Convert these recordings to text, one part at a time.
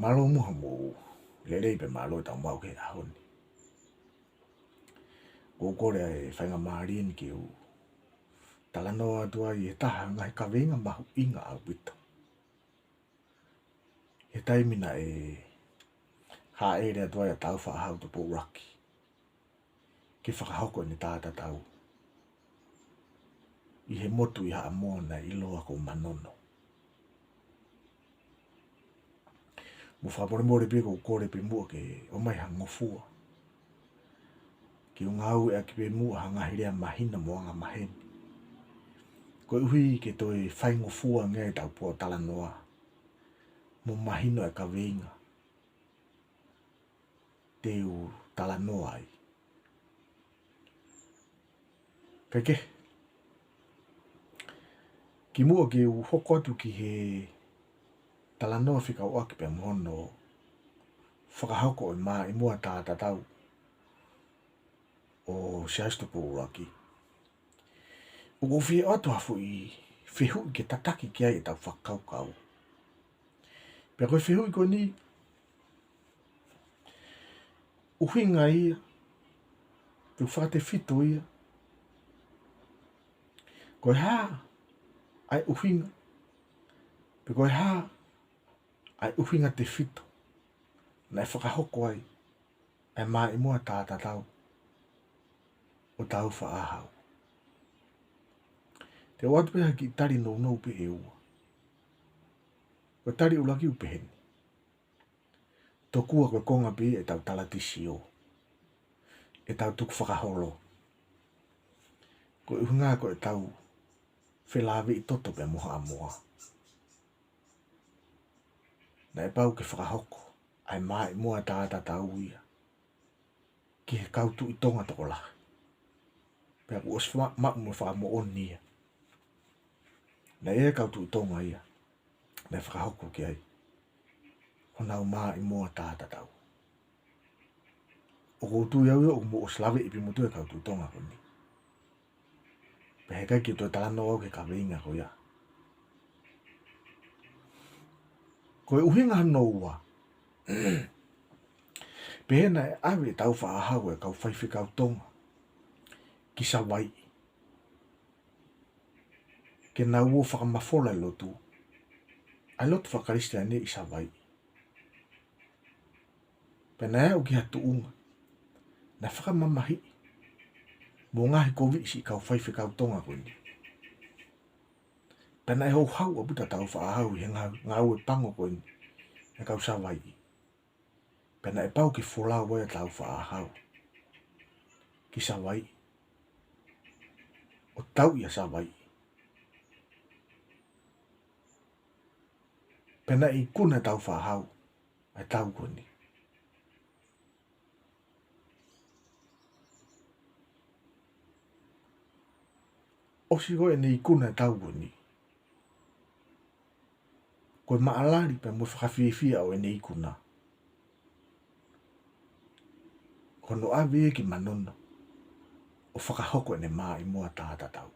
malo mu mo lele pe malo ta mau ke ahoni ko kore e whainga maari ni ke u talano atua i e taha ngai ka venga mahu inga au pito he taimina e ha ere atua ia tau whaahau te po raki ki whakahoko ni tāta tau i he motu i haa mōna i loa ko manono mo whapore mōre pe ko kore pe mua ke o mai hangofua ki o ngau e ki pe mua hangahirea mahina moanga maheni ko uhi ke toi whaingofua ngai tau po talanoa mo mahino e ka veinga te u talanoa ai kake ki mua ki u hoko atu ki he talanoa whika o aki pe mohono whakahoko e maa i mua tāta tau o Shaistopo uraki. O ko whie atu hafu i whihu i ke tataki ki ai e tau whakaukau. Pea koe whihu i koe ni uhinga ia tu whakate whito ia koe haa ai uhinga pe koe haa ai uhinga te whito na e whakahoko ai ai maa i mua tāta tau o tau whaahau. Te watu peha ki tari nou pe e ua. Ko tari ulaki u peheni. Tokua koe konga pe e tau talatisi o. E tau tuku whakaholo. Ko uhunga ko e tau whelawe i toto pe moha a moa. Na e pau ke whakahoko. Ai maa i mua tāta tau ia. Ki he kautu i tonga toko lahi. Pea ku os mak mo whakamo o nia. Na e kautu i tonga ia. Na e whakahoko ki ai. Honau maa i mua tāta tau. O koutu iau ia o mo os lawe i pi motu e kautu i tonga koni. Pea he kai ki toi talano au ke ka veinga ko ia. Ko e uhinga hano ua. Pehena e awe tau whaahau e kau whaiwhi kau tonga. Ki sa wai. Ke nau o whakamafola i lotu. Ai lotu whakaristiane i sa wai. Pena e o ki hatu unga. Na whakamamahi. Mo ngahi kovi si kau whaiwhi kau tonga koni. Pena e ho hau a buta tau whaahau i ngau e pango koni. E kau sa wai. Pena e pau ki wholau wai tau whaahau. Ki sa wai. O tau ia sa wai. Pena i kuna tau whaahau. Ai tau koni. Osi koe ni i kuna tau koni. Koe maalari pe mo whakawhiwhia o e ni i kuna. Kono awe e ki manono. O whakahoko e ne maa i mua tāta tau.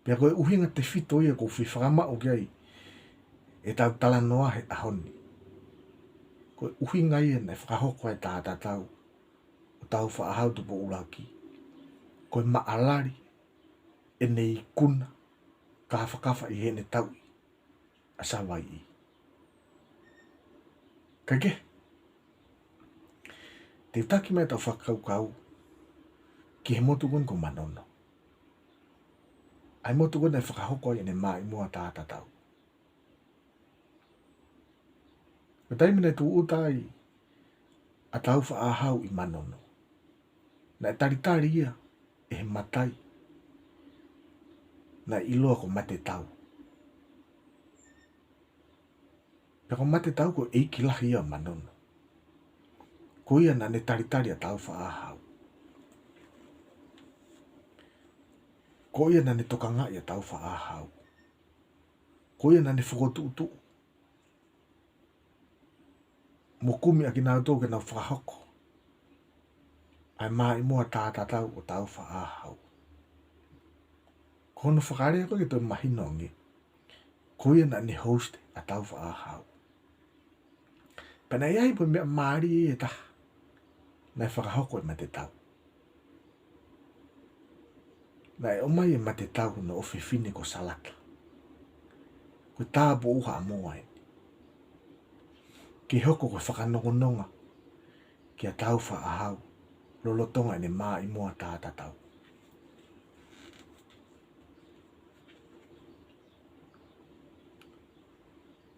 Pea koe uhinga te whito ia ko whakama o ki ai. E tau talanoa he ahoni. Koe uhinga ia ne whakahoko e tāta tau. O tau whaahau tupo uraki. Koe maalari. E nei kuna. Ka whakafa i hene tau. Asa wai i. Kake. Te taki mai tau whakaukau. Ki he motu kun ko manono. Ai motu kun e whakahoko i ne maa i mua tāta tau. Ko taimine tu utai a tau whaahau i manono. Na e taritari ia e he matai. Na iloa ko mate tau. Pea ko mate tau ko eiki lahi ia manono. Ko ia na ne taritari a tau whaahau. Ko ia na ne tokanga ia tau whaahau. Ko ia na ne whakotuutu. Mokumi a ki nau tō ke nau whakahoko. Ai maa i mua tāta tau o tau whaahau. Kono whakarea ko ki tō mahinongi. Ko ia na ne host a tau whaahau. Pena iai po mea maari e taha. Nai whakahoko e mate tau. Nai o mai e mate tau no o whiwhine ko salata. Ko tāpo uha a moa e. Ki hoko ko whakanongononga. Ki a tau wha ahau. Lolotonga e ne maa i moa tāta tau.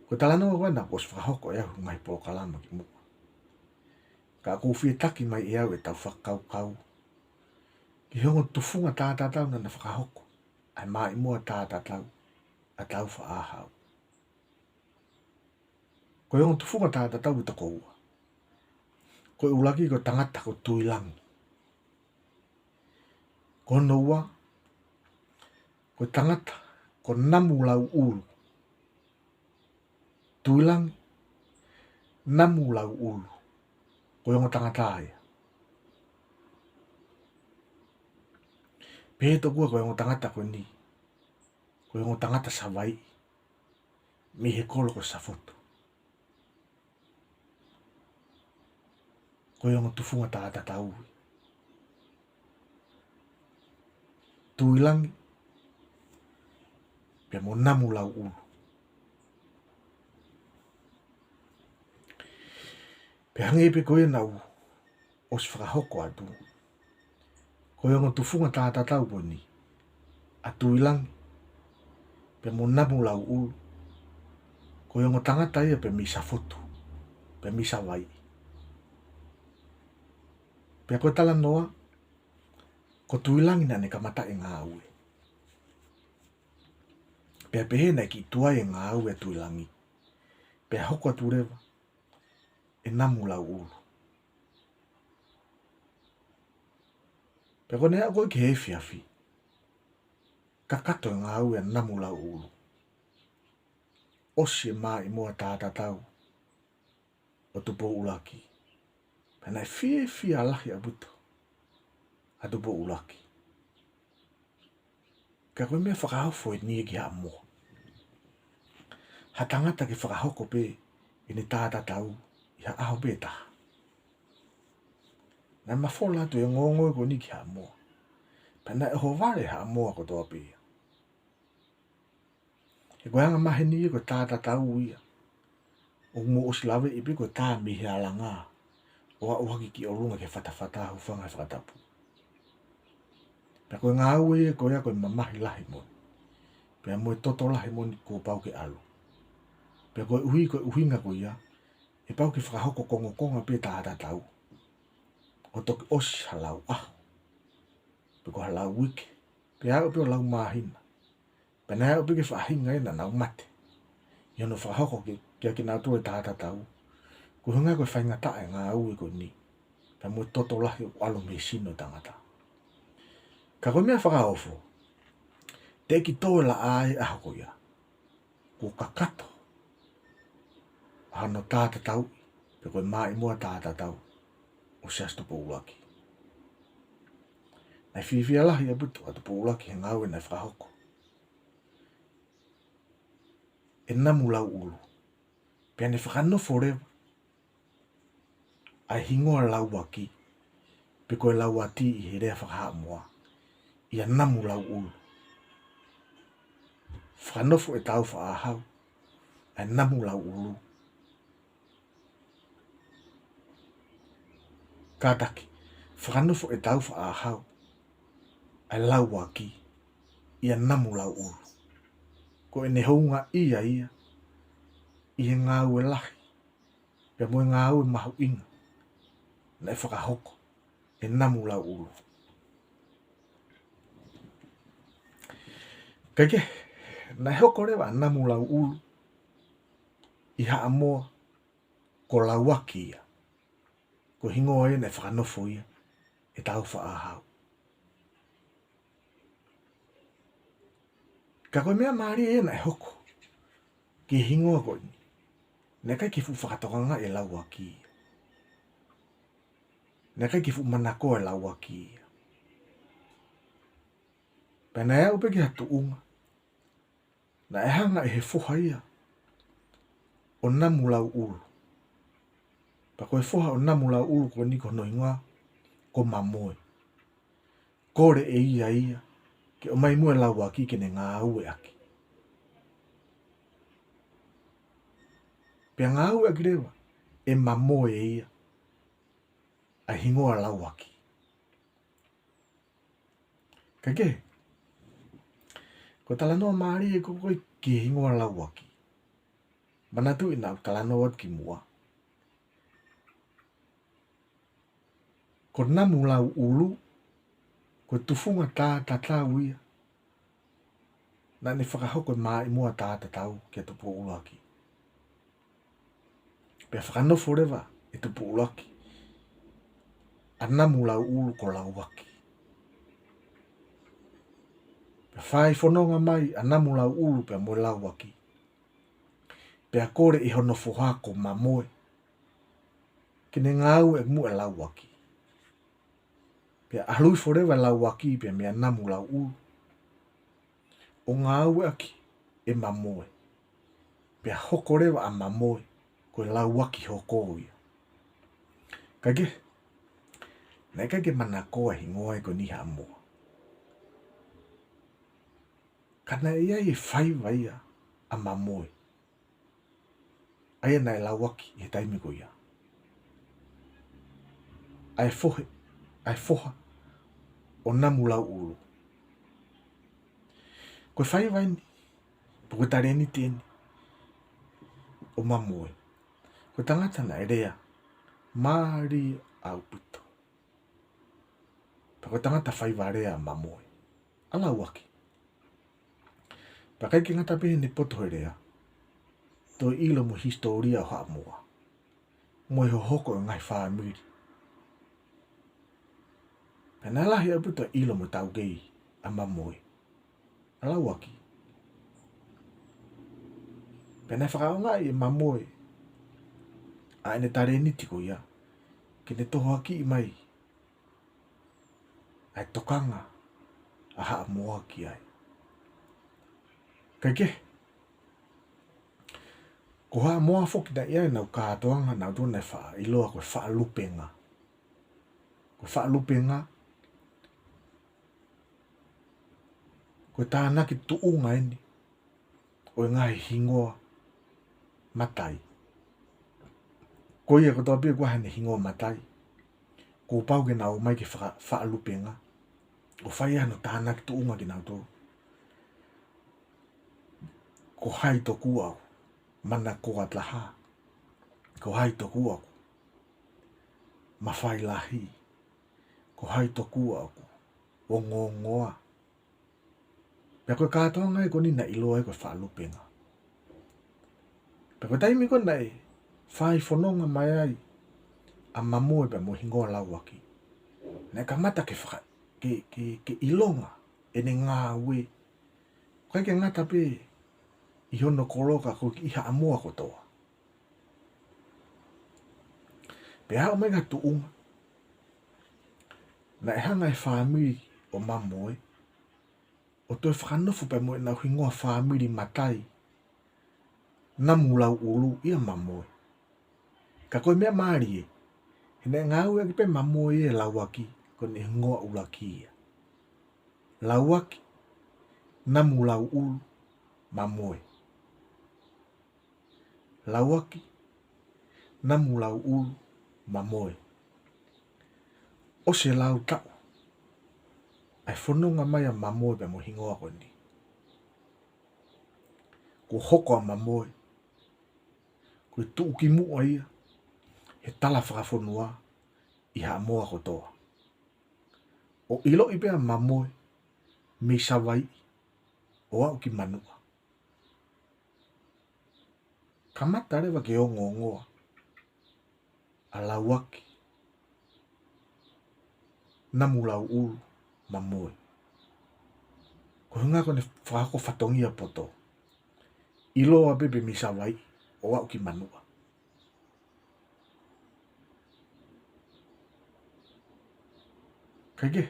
Ko talanoa wana ko si whakahoko e ahu ngai po kalama ki mua. Ka kuwhi taki mai i au e tau whakau kau. Ki hongo tufunga tāta tau na whakahoko. Ai maa i mua tāta tau. A tau wha ahau. Ko hongo tufunga tāta tau i tako ua. Ko ulaki ko tangata ko tuilangi. Ko no ua. Ko tangata ko namu lau ulu. Tuilangi. Namu lau ulu. Ko hongo tangata aia. Peto kua ko hongo tangata ko ni. Ko hongo tangata sa vai. Mi he kolo ko sa foto. Ko hongo tufunga tāta tau. Tuilangi. Pia mo namu lau ulu. Pia hangi pe koe nau. O si whakahoko atu. Ko hongo tufunga tāta tau po ni. A tuilangi. Pia mo namu lau ulu. Ko hongo tangata ia pe misa foto. Pe misa vai. Pia koe tala noa. Ko tuilangi na ne kamata e ngā ue. Pia pehe na ki tua e ngā ue tuilangi. Pia hoko atu rewa. E namu lau ulu. Pia koe nea koe ki hefi afi. Kakato e ngā ue namu lau ulu. Osi e maa i mua tāta tau. O tupo ulaki. Pia nai fie alahi a buto. A tupo ulaki. Ka koe mea whakahofo e nie ki haa moa. Ha tangata ki whakahoko pe i ni tāta tau i ha aho pe taha. Nai mawhola atu e ngongo e ko ni ki haa moa. Pia nai ho vare haa moa ko toa pe. E koe anga mahe ni e ko tāta tau ia. O mo o silawe i pe ko tā mihi ala ngā. O a uhaki ki o runga ke whatawhata hufanga e whakatapu. Pia koe ngā ue e koe a koe mamahi lahi mo. Pia moe toto lahi mo ni ko pau ke alu. Pia koe uhinga koe ia. E pau ki whakahoko konga pe tāta tau. O toki osi halau aho. Pia ko halau wike. Pia au pia lau mahina. Pia nai au pia ke whahinga ina nau mate. Iono whakahoko kia ki nau tue tāta tau. Ko hunga koe whainga tae ngā ue koe ni. Pia moe toto lahi o alo me sino tangata. Ka koe mea whakahofo. Te ki toe la ai aho ko ia. Ko kakato. Hano tāta tau. Pe koe maa i mua tāta tau. O se astu po ulaki. Nai whiwhia lahi a butu atu po ulaki he ngau e nai whakahoko. E namu lau ulu. Pia ne whakanofo rewa. Ai hingoa lau waki. Pe koe lau wati i he rea whakaha moa. Ia namu lau ulu. Whanofo e tau whaahau. Ai namu lau ulu. Kātaki. Whanofo e tau whaahau. Ai lau waki. Ia namu lau ulu. Ko e ne hounga ia. I he ngā ue lahi. Pia moe ngā ue mahu inga. Nai whakahoko. E namu lau ulu. Kaike, nai hoko rewa namu lau ulu. I haa moa. Ko lau waki ia. Ko hingoa ia nai whakanofo ia. E tau whaahau. Ka koe mea maari e nai hoko. Ki hingoa koe ni. Nai kai ki fu whakatokanga e lau waki ia. Nai kai ki fu manako e lau waki ia. Pena ea upe ki hatu unga. Na e hanga e he fuha ia. O namu lau ulu. Pa koe foha o namu lau ulu ko niko no ingoa ko mamoe. Kore e ia ke o mai mua lau aki ke ne ngā ue aki. Pea ngā ue aki rewa e mamoe e ia a hingoa lau aki. Ka ke? Ko talanoa maari e koko ki hingoa lau aki. Manatu ina talanoa ki mua. Ko namu lau ulu, ko tufunga tā uia. Na ne whakahoko maa i mua tā tau ki a tupu ulu aki. Pea whakanofo rewa e tupu ulu aki. A namu lau ulu ko lau aki. Pea whai whanonga mai a namu lau ulu pea moe lau aki. Pea kore i hono whohako ma moe. Kine ngāu e mua lau aki. Pea ahlui forewa lau aki pea mea namu lau ulu. O ngāu aki e ma moe. Pea hoko rewa a ma moe koe lau aki hoko ia. Kage? Nei kage mana koa hingoa e ko niha mua. Kana ia e whai waia a ma moe. Aia nai lau aki e taimi ko ia. Ai foha o namu lau ulu. Koe whai waini, puko tareni tēni o ma moe. Koe tangata na erea, maari au puto. Pa koe tangata whai warea ma moe. Ala waki. Pa kai ki ngata pehe ni poto herea, to ilo mo historia o haa mua. Moe ho hoko o ngai whaa miri. Pena lahi au puto ilo mo tau gei a ma moe. Ala waki. Pena whakao ngai e ma moe. A ene tare ni tiko ia. Kene toho aki i mai. Ai tokanga a haa mua ki ai. Kai ke? Ko haa mua foki na ia nau kātoanga nau tōna wha iloa koe wha lupenga. Koe wha lupenga. Koe tāna ki tuunga eni. Oe ngai hingoa matai. Ko ia ko tō pia kua hane hingoa matai. Ko pau ke nau mai ke wha lupenga. O whai ano tāna ki tuunga ki nau tō. Ko hai toku au. Mana ko atlaha. Ko hai toku au. Mawhai lahi. Ko hai toku au. O ngongoa. Pea koe kātoanga e ko nina iloa e koe whaalupenga. Pea koe taimi ko nei. Whai whanonga mai ai. A mamoe pea mo hingoa lau aki. Nei ka mata ke ilonga. E ne ngā ue. Koe ke ngata pe. I hono koroka ko ki iha amoa ko toa. Pea o mega tuunga. Na e hanga e whaamiri o mamoe. O toi whakanofu pe moe na hingoa whaamiri matai. Namu lau ulu ia mamoe. Ka koe mea maari e. Hene ngā ue ki pe mamoe e lau aki. Ko ne hingoa ulaki ia. Lau aki. Namu lau ulu mamoe. Lau aki. Namu lau ulu mamoe. O se lau tau. Ai whanonga mai a mamoe pe mo hingoa ko ni. Ko hoko a mamoe. Ko tuu ki mua ia. He tala whakawhanua. I ha moa ko toa. O ilo i pea mamoe. Me sawai. O au ki manua. Kamata rewa ke o ngongoa. A lau aki. Namu lau ulu mamoe. Ko hunga kone whako whatongia poto. Iloa bebe me sawai. O au ki manua. Kai ke?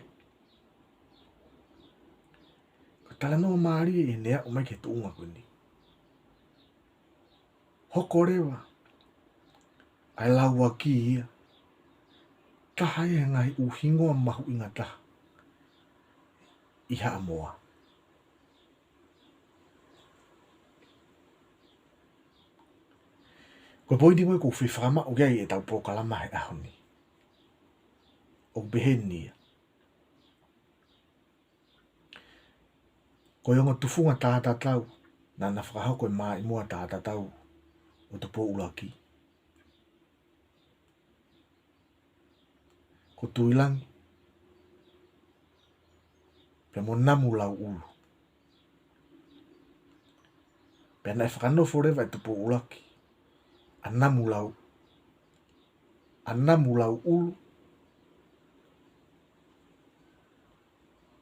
Ko tala no maari e nea o mai ke tuunga koni. Hoko rewa. ai lau aki ia. Taha e ngai uhingoa mahu ingata. Iha amoa. Ko poidi ngoi ko whiwhama o gai e tau pokalama he ahoni. O beheni. Ko yonga tufunga tāta tau. Nana whakahau koe maa i mua tāta tau. O te po ulaki. Ko tuilangi. Pea mo namu lau ulu. Pea na e whakano forever e te po ulaki. A namu lau ulu.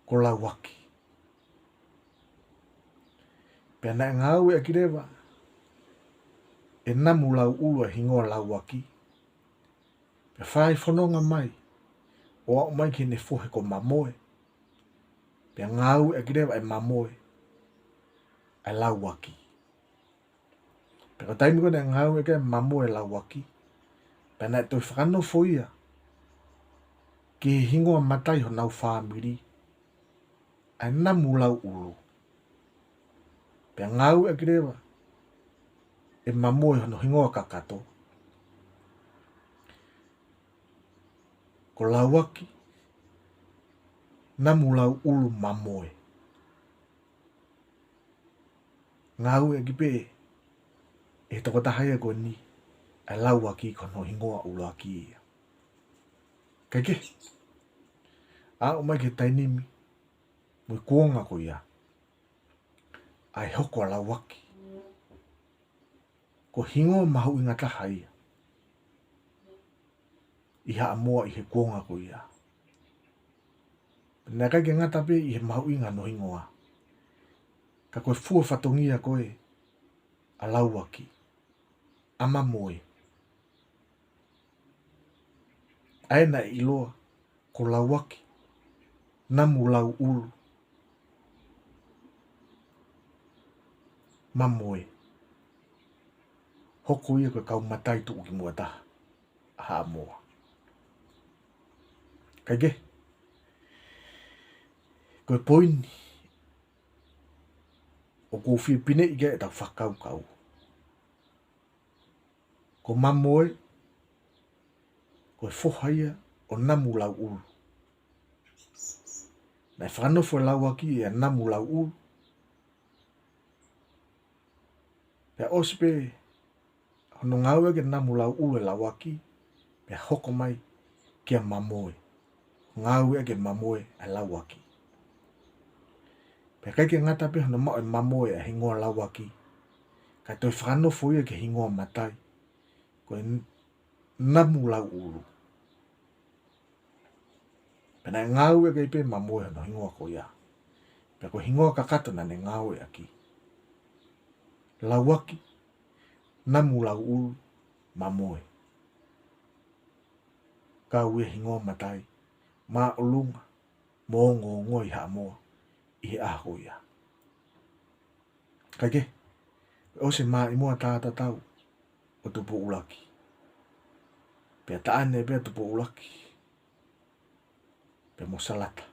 Ko lau waki. Pea na e ngau e akirewa. E namu lau ulu e hingoa lau waki. Pea whai whanonga mai. O au mai ki ne fohe ko mamoe. Pea ngau e akirewa e mamoe. Ai lau waki. Pea ka taimi kone ngau e ke mamoe lau waki. Pea na e toi whakano foia. Ki hingoa matai ho nau whamiri. Ai namu lau ulu. Pea ngau e kirewa. E mamoe hono hingoa kakato. Ko lau waki. Namu lau ulu mamoe. Ngau e kipe. E toko tahaya ko ni. Ai lau waki kono hingoa ulu aki ia. Kake. A o mai ke tainimi. Mui kuonga ko ia. Ai hoko a lau waki. Ko hingoa mahu inga taha ia. Iha amoa i he kuonga ko ia. Nā kai ke ngata pe i he mahu inga no hingoa. Ka koe fua whatongia koe. A lau waki. Ama moe. Aena i loa. Ko lau waki. Namu lau ulu. Mamoe. Hoko ia koe kau matai tu uki mua taha. Aha moa. Kaike. Koe poini. O kou whipine i ge e tau whakau kau. Ko mamoe. Koe whohaia o namu lau ulu. Nai whanofo lau waki e namu lau ulu. Pea ospe. Hono ngau ege namu lau ulu e lau waki. Pea hoko mai kia mamoe. Ngau ege mamoe e lau waki. Pea kai ke ngata pe hono mao e mamoe e hingoa lau waki. Kai toi whanofo ia ke hingoa matai. Koe namu lau ulu. Pena ngau e kai pe mamoe hono hingoa ko ia. Pea ko hingoa kakato na ne ngau e aki. Lau waki. Namu lau ulu. Mamoe. Kau e hingoa matai. Ma olunga. Mongo ngoi ha moa. I aho ia. Kaike. O se maa i mua tāta tau. O tupu ulaki. Pea taane pea tupu ulaki. Pea mo salata.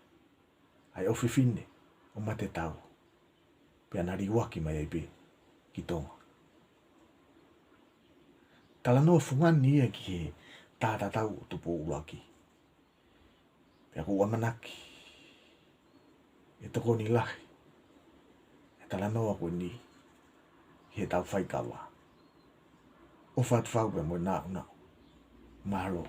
Ai o whiwhine. O mate tau. Pea nari waki mai ai pe. Ki tonga. Tala noa fungani ia ki he tāta tau o tupu ulaki. Pea ku amanaki. E toko ni lahi. E tala noa koe ni. He tau whaikawa. O whaat whau pe mo nā una. Mahalo.